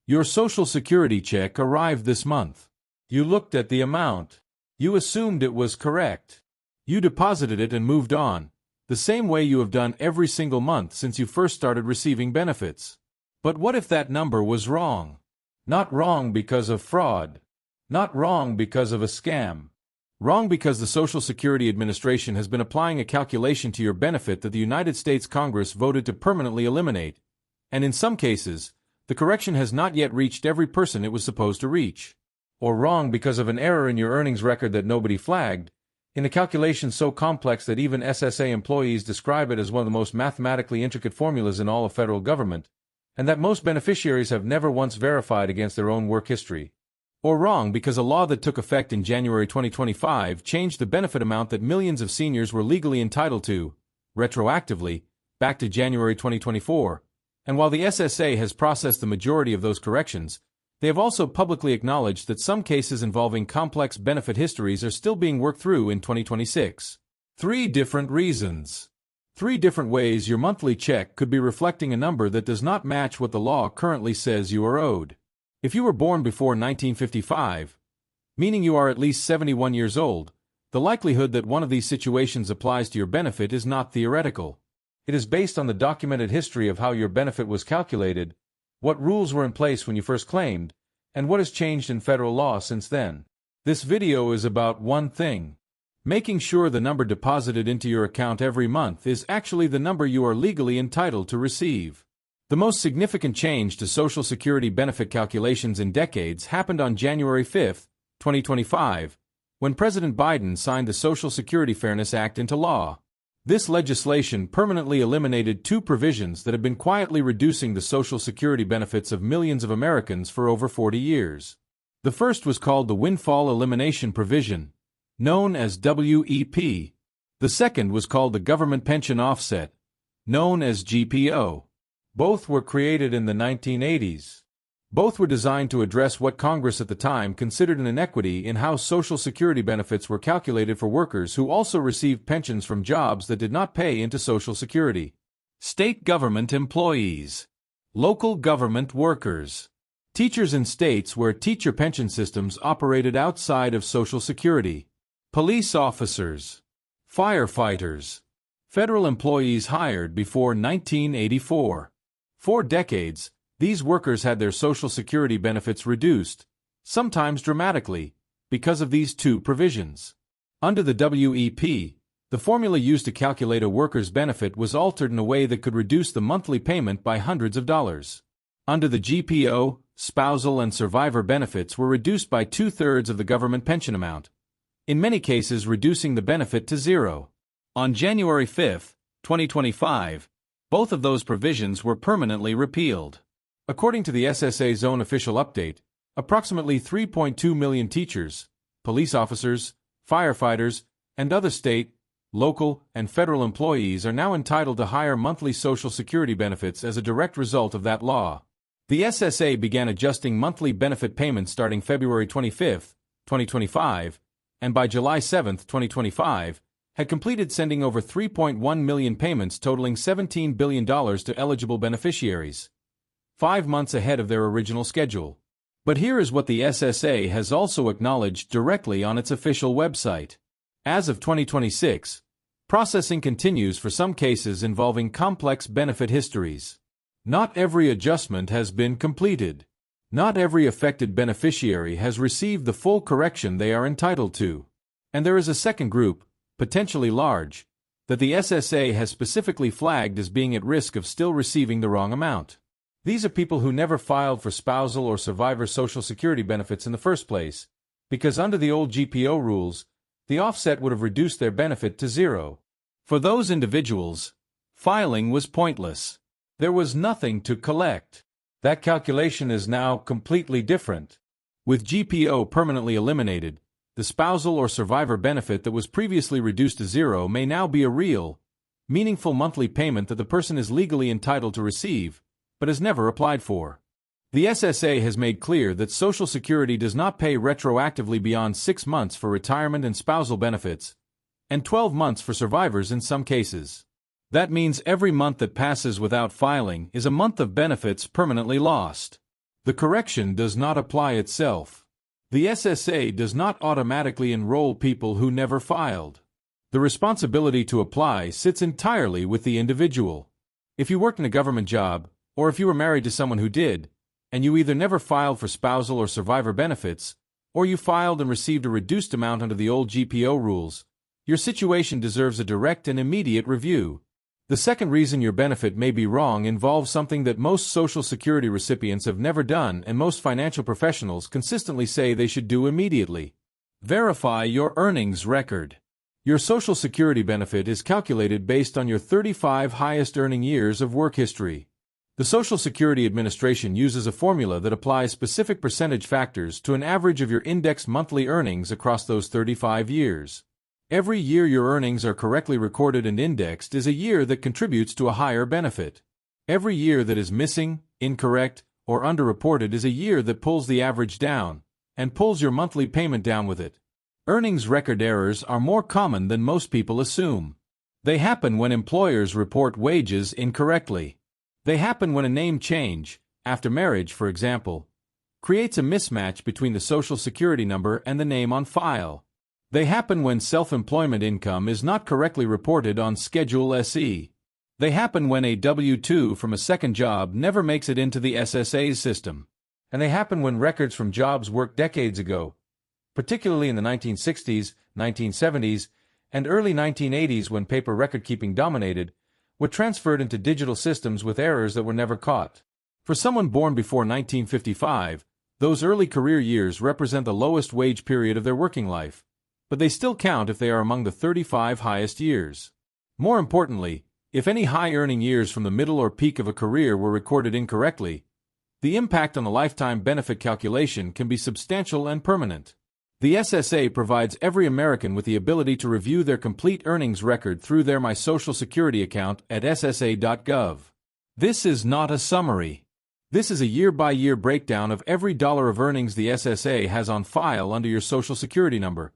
Your Social Security check arrived this month. You looked at the amount. You assumed it was correct. You deposited it and moved on, the same way you have done every single month since you first started receiving benefits. But what if that number was wrong? Not wrong because of fraud. Not wrong because of a scam. Wrong because the Social Security Administration has been applying a calculation to your benefit that the United States Congress voted to permanently eliminate, and in some cases, the correction has not yet reached every person it was supposed to reach. Or wrong because of an error in your earnings record that nobody flagged, in a calculation so complex that even SSA employees describe it as one of the most mathematically intricate formulas in all of federal government, and that most beneficiaries have never once verified against their own work history. Or wrong because a law that took effect in January 2025 changed the benefit amount that millions of seniors were legally entitled to, retroactively, back to January 2024, and while the SSA has processed the majority of those corrections, they have also publicly acknowledged that some cases involving complex benefit histories are still being worked through in 2026. 3 different reasons. 3 different ways your monthly check could be reflecting a number that does not match what the law currently says you are owed. If you were born before 1955, meaning you are at least 71 years old, the likelihood that one of these situations applies to your benefit is not theoretical. It is based on the documented history of how your benefit was calculated, what rules were in place when you first claimed, and what has changed in federal law since then. This video is about one thing: making sure the number deposited into your account every month is actually the number you are legally entitled to receive. The most significant change to Social Security benefit calculations in decades happened on January 5, 2025, when President Biden signed the Social Security Fairness Act into law. This legislation permanently eliminated 2 provisions that have been quietly reducing the Social Security benefits of millions of Americans for over 40 years. The first was called the Windfall Elimination Provision, known as WEP. The second was called the Government Pension Offset, known as GPO. Both were created in the 1980s. Both were designed to address what Congress at the time considered an inequity in how Social Security benefits were calculated for workers who also received pensions from jobs that did not pay into Social Security. State government employees, local government workers, teachers in states where teacher pension systems operated outside of Social Security, police officers, firefighters, federal employees hired before 1984. For decades, these workers had their Social Security benefits reduced, sometimes dramatically, because of these 2 provisions. Under the WEP, the formula used to calculate a worker's benefit was altered in a way that could reduce the monthly payment by hundreds of dollars. Under the GPO, spousal and survivor benefits were reduced by 2/3 of the government pension amount, in many cases reducing the benefit to 0. On January 5, 2025, both of those provisions were permanently repealed. According to the SSA's own official update, approximately 3.2 million teachers, police officers, firefighters, and other state, local, and federal employees are now entitled to higher monthly Social Security benefits as a direct result of that law. The SSA began adjusting monthly benefit payments starting February 25, 2025, and by July 7, 2025, had completed sending over 3.1 million payments totaling $17 billion to eligible beneficiaries, 5 months ahead of their original schedule. But here is what the SSA has also acknowledged directly on its official website. As of 2026, processing continues for some cases involving complex benefit histories. Not every adjustment has been completed. Not every affected beneficiary has received the full correction they are entitled to. And there is a second group, potentially large, that the SSA has specifically flagged as being at risk of still receiving the wrong amount. These are people who never filed for spousal or survivor Social Security benefits in the first place, because under the old GPO rules, the offset would have reduced their benefit to 0. For those individuals, filing was pointless. There was nothing to collect. That calculation is now completely different. With GPO permanently eliminated, the spousal or survivor benefit that was previously reduced to 0 may now be a real, meaningful monthly payment that the person is legally entitled to receive, but has never applied for. The SSA has made clear that Social Security does not pay retroactively beyond 6 months for retirement and spousal benefits, and 12 months for survivors in some cases. That means every month that passes without filing is a month of benefits permanently lost. The correction does not apply itself. The SSA does not automatically enroll people who never filed. The responsibility to apply sits entirely with the individual. If you worked in a government job, or if you were married to someone who did, and you either never filed for spousal or survivor benefits, or you filed and received a reduced amount under the old GPO rules, your situation deserves a direct and immediate review. The second reason your benefit may be wrong involves something that most Social Security recipients have never done and most financial professionals consistently say they should do immediately. Verify your earnings record. Your Social Security benefit is calculated based on your 35 highest earning years of work history. The Social Security Administration uses a formula that applies specific percentage factors to an average of your indexed monthly earnings across those 35 years. Every year your earnings are correctly recorded and indexed is a year that contributes to a higher benefit. Every year that is missing, incorrect, or underreported is a year that pulls the average down, and pulls your monthly payment down with it. Earnings record errors are more common than most people assume. They happen when employers report wages incorrectly. They happen when a name change, after marriage for example, creates a mismatch between the Social Security number and the name on file. They happen when self-employment income is not correctly reported on Schedule SE. They happen when a W-2 from a second job never makes it into the SSA's system. And they happen when records from jobs worked decades ago, particularly in the 1960s, 1970s, and early 1980s when paper record-keeping dominated, were transferred into digital systems with errors that were never caught. For someone born before 1955, those early career years represent the lowest wage period of their working life, but they still count if they are among the 35 highest years. More importantly, if any high-earning years from the middle or peak of a career were recorded incorrectly, the impact on the lifetime benefit calculation can be substantial and permanent. The SSA provides every American with the ability to review their complete earnings record through their My Social Security account at ssa.gov. This is not a summary. This is a year-by-year breakdown of every dollar of earnings the SSA has on file under your Social Security number,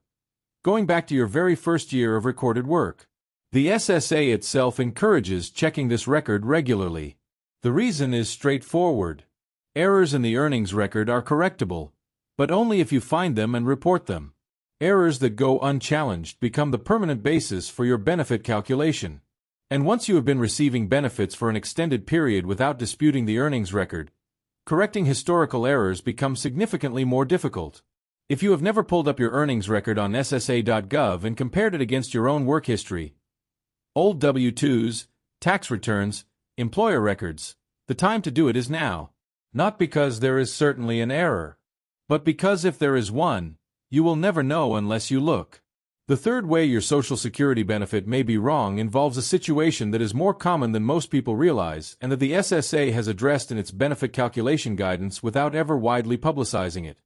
going back to your very first year of recorded work. The SSA itself encourages checking this record regularly. The reason is straightforward. Errors in the earnings record are correctable, but only if you find them and report them. Errors that go unchallenged become the permanent basis for your benefit calculation. And once you have been receiving benefits for an extended period without disputing the earnings record, correcting historical errors becomes significantly more difficult. If you have never pulled up your earnings record on ssa.gov and compared it against your own work history, old W-2s, tax returns, employer records, the time to do it is now. Not because there is certainly an error, but because if there is one, you will never know unless you look. The third way your Social Security benefit may be wrong involves a situation that is more common than most people realize and that the SSA has addressed in its benefit calculation guidance without ever widely publicizing it.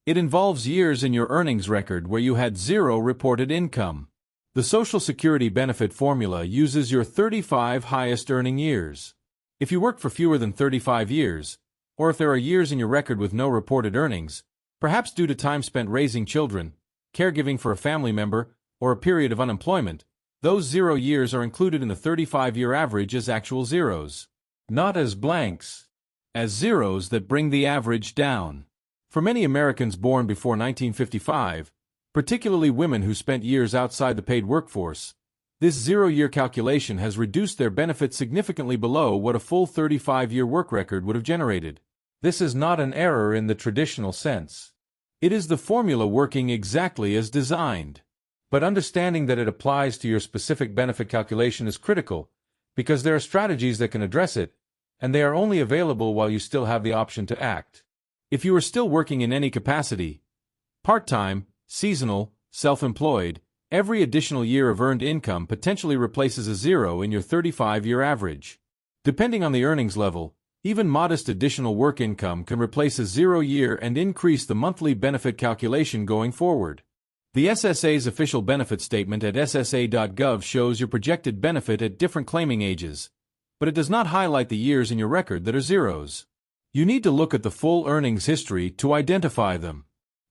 It involves years in your earnings record where you had zero reported income. The Social Security benefit formula uses your 35 highest earning years. If you worked for fewer than 35 years, or if there are years in your record with no reported earnings, perhaps due to time spent raising children, caregiving for a family member, or a period of unemployment, those 0 years are included in the 35-year average as actual zeros, not as blanks, as zeros that bring the average down. For many Americans born before 1955, particularly women who spent years outside the paid workforce, this 0-year calculation has reduced their benefits significantly below what a full 35-year work record would have generated. This is not an error in the traditional sense. It is the formula working exactly as designed. But understanding that it applies to your specific benefit calculation is critical, because there are strategies that can address it, and they are only available while you still have the option to act. If you are still working in any capacity, part-time, seasonal, self-employed, every additional year of earned income potentially replaces a zero in your 35-year average. Depending on the earnings level, even modest additional work income can replace a 0 year and increase the monthly benefit calculation going forward. The SSA's official benefit statement at ssa.gov shows your projected benefit at different claiming ages, but it does not highlight the years in your record that are zeros. You need to look at the full earnings history to identify them.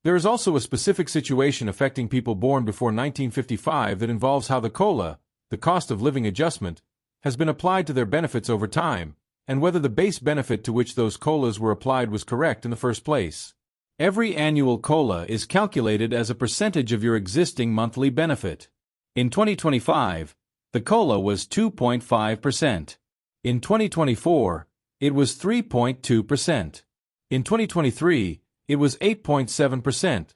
There is also a specific situation affecting people born before 1955 that involves how the COLA, the cost of living adjustment, has been applied to their benefits over time, and whether the base benefit to which those COLAs were applied was correct in the first place. Every annual COLA is calculated as a percentage of your existing monthly benefit. In 2025, the COLA was 2.5%. In 2024, it was 3.2%. In 2023, it was 8.7%,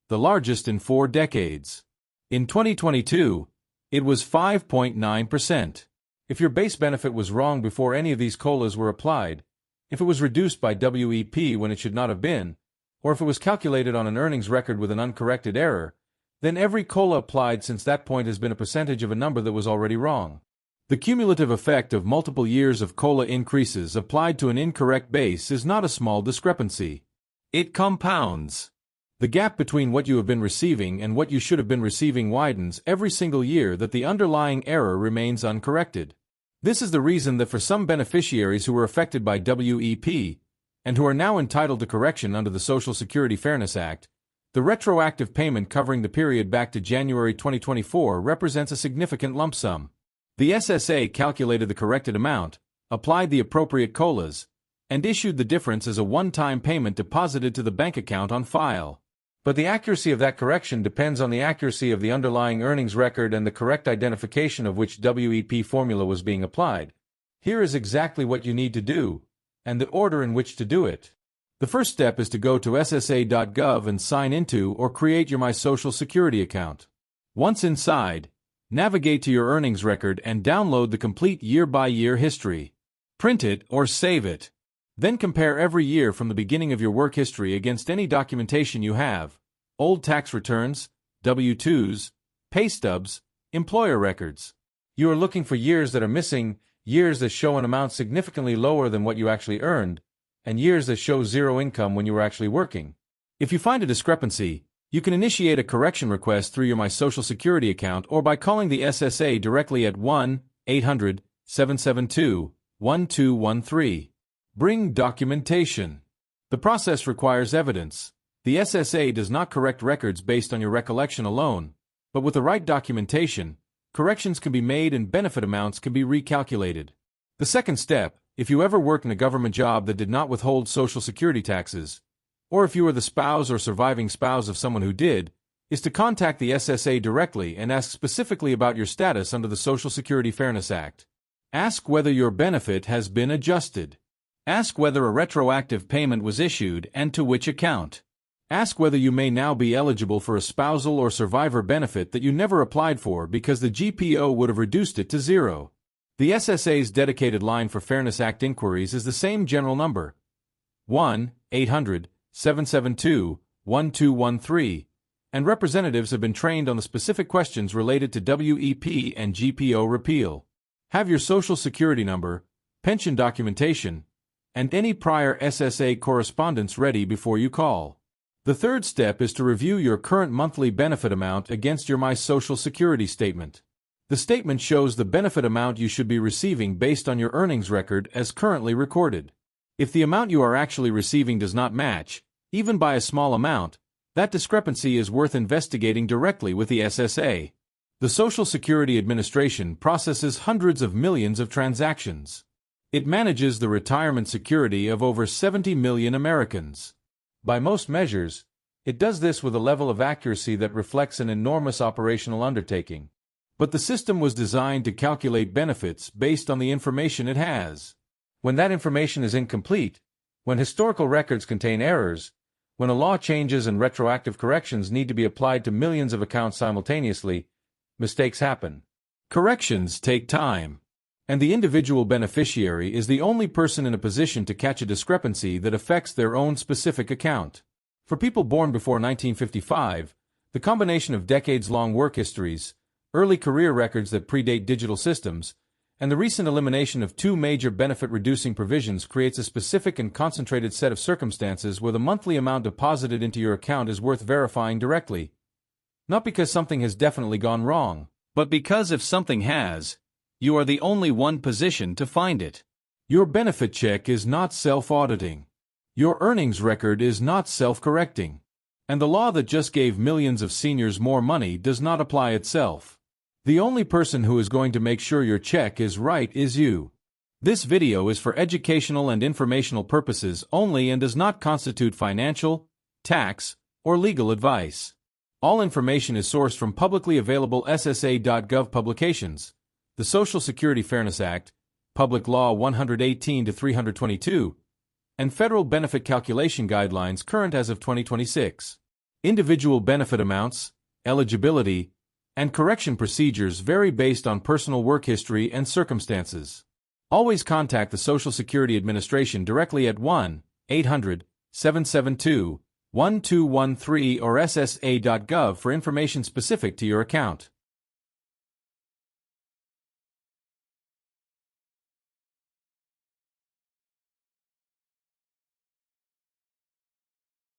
the largest in 4 decades. In 2022, it was 5.9%. If your base benefit was wrong before any of these COLAs were applied, if it was reduced by WEP when it should not have been, or if it was calculated on an earnings record with an uncorrected error, then every COLA applied since that point has been a percentage of a number that was already wrong. The cumulative effect of multiple years of COLA increases applied to an incorrect base is not a small discrepancy. It compounds. The gap between what you have been receiving and what you should have been receiving widens every single year that the underlying error remains uncorrected. This is the reason that for some beneficiaries who were affected by WEP, and who are now entitled to correction under the Social Security Fairness Act, the retroactive payment covering the period back to January 2024 represents a significant lump sum. The SSA calculated the corrected amount, applied the appropriate COLAs, and issued the difference as a one-time payment deposited to the bank account on file. But the accuracy of that correction depends on the accuracy of the underlying earnings record and the correct identification of which WEP formula was being applied. Here is exactly what you need to do, and the order in which to do it. The first step is to go to ssa.gov and sign into or create your My Social Security account. Once inside, navigate to your earnings record and download the complete year-by-year history. Print it or save it. Then compare every year from the beginning of your work history against any documentation you have: old tax returns, W-2s, pay stubs, employer records. You are looking for years that are missing, years that show an amount significantly lower than what you actually earned, and years that show zero income when you were actually working. If you find a discrepancy, you can initiate a correction request through your My Social Security account or by calling the SSA directly at 1-800-772-1213. Bring documentation. The process requires evidence. The SSA does not correct records based on your recollection alone, but with the right documentation, corrections can be made and benefit amounts can be recalculated. The second step, if you ever worked in a government job that did not withhold Social Security taxes, or if you are the spouse or surviving spouse of someone who did, is to contact the SSA directly and ask specifically about your status under the Social Security Fairness Act. Ask whether your benefit has been adjusted. Ask whether a retroactive payment was issued and to which account. Ask whether you may now be eligible for a spousal or survivor benefit that you never applied for because the GPO would have reduced it to zero. The SSA's dedicated line for Fairness Act inquiries is the same general number: 1-800-772-1213, and representatives have been trained on the specific questions related to WEP and GPO repeal. Have your Social Security number, pension documentation, and any prior SSA correspondence ready before you call. The third step is to review your current monthly benefit amount against your My Social Security statement. The statement shows the benefit amount you should be receiving based on your earnings record as currently recorded. If the amount you are actually receiving does not match, even by a small amount, that discrepancy is worth investigating directly with the SSA. The Social Security Administration processes hundreds of millions of transactions. It manages the retirement security of over 70 million Americans. By most measures, it does this with a level of accuracy that reflects an enormous operational undertaking. But the system was designed to calculate benefits based on the information it has. When that information is incomplete, when historical records contain errors, when a law changes and retroactive corrections need to be applied to millions of accounts simultaneously, mistakes happen. Corrections take time. And the individual beneficiary is the only person in a position to catch a discrepancy that affects their own specific account. For people born before 1955, the combination of decades-long work histories, early career records that predate digital systems, and the recent elimination of 2 major benefit-reducing provisions creates a specific and concentrated set of circumstances where the monthly amount deposited into your account is worth verifying directly. Not because something has definitely gone wrong, but because if something has, you are the only one positioned to find it. Your benefit check is not self-auditing. Your earnings record is not self-correcting. And the law that just gave millions of seniors more money does not apply itself. The only person who is going to make sure your check is right is you. This video is for educational and informational purposes only and does not constitute financial, tax, or legal advice. All information is sourced from publicly available SSA.gov publications, the Social Security Fairness Act, Public Law 118-322, and Federal Benefit Calculation Guidelines current as of 2026. Individual benefit amounts, eligibility, and correction procedures vary based on personal work history and circumstances. Always contact the Social Security Administration directly at 1-800-772-1213 or SSA.gov for information specific to your account.